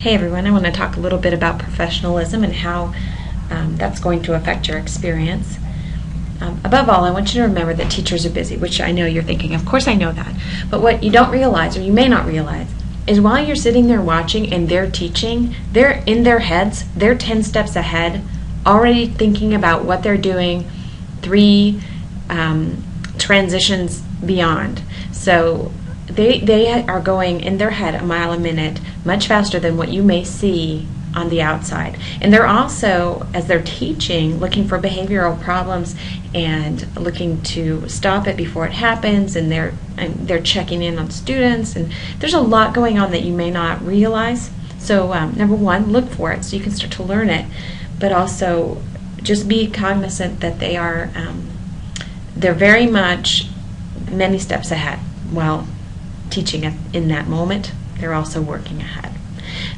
Hey everyone, I want to talk a little bit about professionalism and how that's going to affect your experience. Above all, I want you to remember that teachers are busy, which I know you're thinking, of course I know that. But what you don't realize, or you may not realize, is while you're sitting there watching and they're teaching, they're in their heads, they're 10 steps ahead, already thinking about what they're doing 3 transitions beyond. So they are going in their head a mile a minute, much faster than what you may see on the outside. And they're also, as they're teaching, looking for behavioral problems and looking to stop it before it happens, and they're checking in on students, and there's a lot going on that you may not realize. So number one, look for it so you can start to learn it, but also just be cognizant that they're very much many steps ahead. While teaching in that moment, they're also working ahead.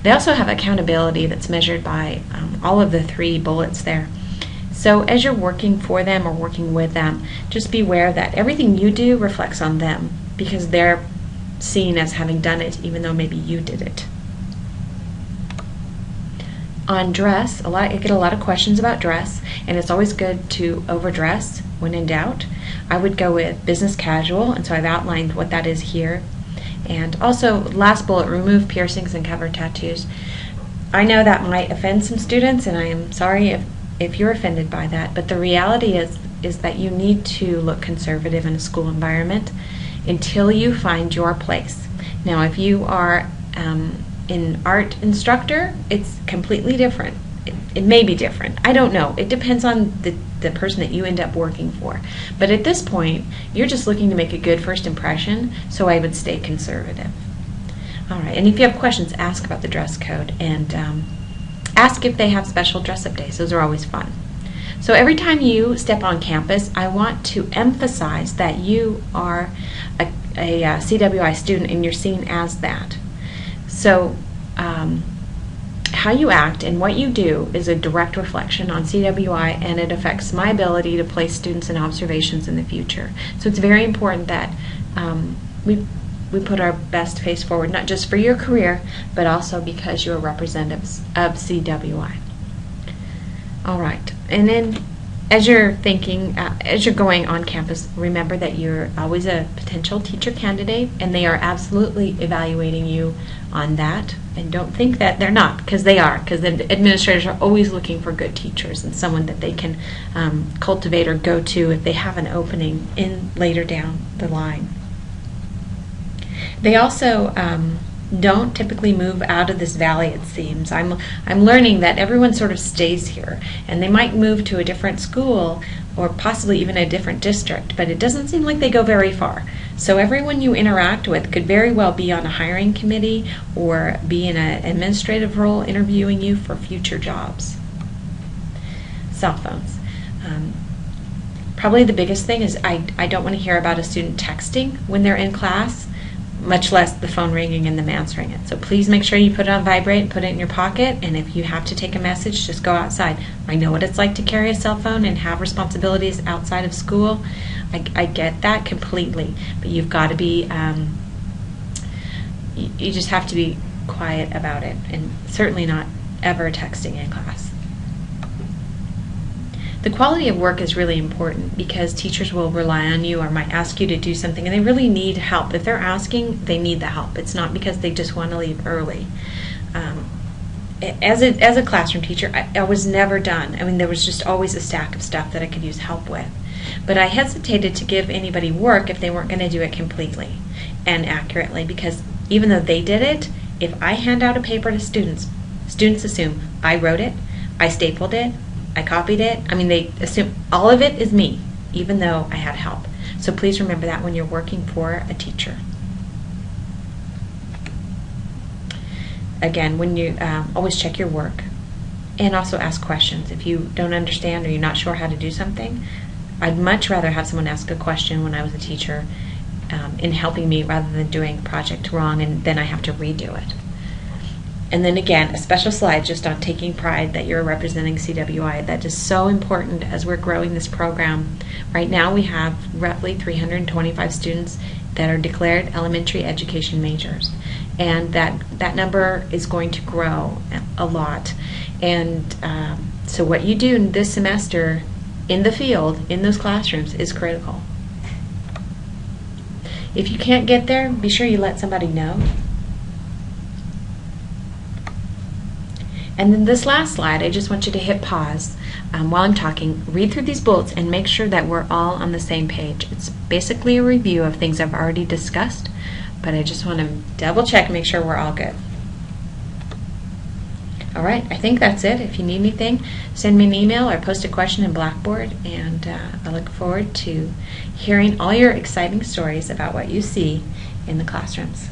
They also have accountability that's measured by all of the 3 bullets there. So as you're working for them or working with them, just be aware that everything you do reflects on them because they're seen as having done it even though maybe you did it. On dress, I get a lot of questions about dress, and it's always good to overdress when in doubt. I would go with business casual, and so I've outlined what that is here. And also, last bullet, remove piercings and cover tattoos. I know that might offend some students, and I am sorry if you're offended by that, but the reality is that you need to look conservative in a school environment until you find your place. Now, if you are an art instructor, it's completely different. It may be different. I don't know. It depends on the person that you end up working for. But at this point, you're just looking to make a good first impression, so I would stay conservative. All right, and if you have questions, ask about the dress code, and ask if they have special dress-up days. Those are always fun. So every time you step on campus, I want to emphasize that you are a CWI student and you're seen as that. So how you act and what you do is a direct reflection on CWI, and it affects my ability to place students in observations in the future. So it's very important that we put our best face forward, not just for your career, but also because you're representatives of CWI. All right, and then as you're thinking, as you're going on campus, remember that you're always a potential teacher candidate, and they are absolutely evaluating you on that. And don't think that they're not, because they are, because the administrators are always looking for good teachers and someone that they can cultivate or go to if they have an opening in later down the line. They also don't typically move out of this valley, it seems. I'm learning that everyone sort of stays here, and they might move to a different school or possibly even a different district, but it doesn't seem like they go very far. So everyone you interact with could very well be on a hiring committee or be in an administrative role interviewing you for future jobs. Cell phones. Probably the biggest thing is I don't want to hear about a student texting when they're in class, much less the phone ringing and them answering it. So please make sure you put it on vibrate and put it in your pocket, and if you have to take a message, just go outside. I know what it's like to carry a cell phone and have responsibilities outside of school. I get that completely, but you've got to be, you just have to be quiet about it, and certainly not ever texting in class. The quality of work is really important because teachers will rely on you or might ask you to do something, and they really need help. If they're asking, they need the help. It's not because they just want to leave early. As a classroom teacher, I was never done. I mean, there was just always a stack of stuff that I could use help with. But I hesitated to give anybody work if they weren't going to do it completely and accurately, because even though they did it, if I hand out a paper to students assume I wrote it, I stapled it, I copied it. I mean, they assume all of it is me, even though I had help. So please remember that when you're working for a teacher. Again, when you always check your work and also ask questions. If you don't understand or you're not sure how to do something, I'd much rather have someone ask a question when I was a teacher in helping me rather than doing a project wrong and then I have to redo it. And then again, a special slide just on taking pride that you're representing CWI. That is so important as we're growing this program. Right now we have roughly 325 students that are declared elementary education majors. and that number is going to grow a lot. And so what you do this semester in the field, in those classrooms, is critical. If you can't get there, be sure you let somebody know. And then this last slide, I just want you to hit pause while I'm talking, read through these bullets, and make sure that we're all on the same page. It's basically a review of things I've already discussed, but I just want to double check and make sure we're all good. All right, I think that's it. If you need anything, send me an email or post a question in Blackboard, and I look forward to hearing all your exciting stories about what you see in the classrooms.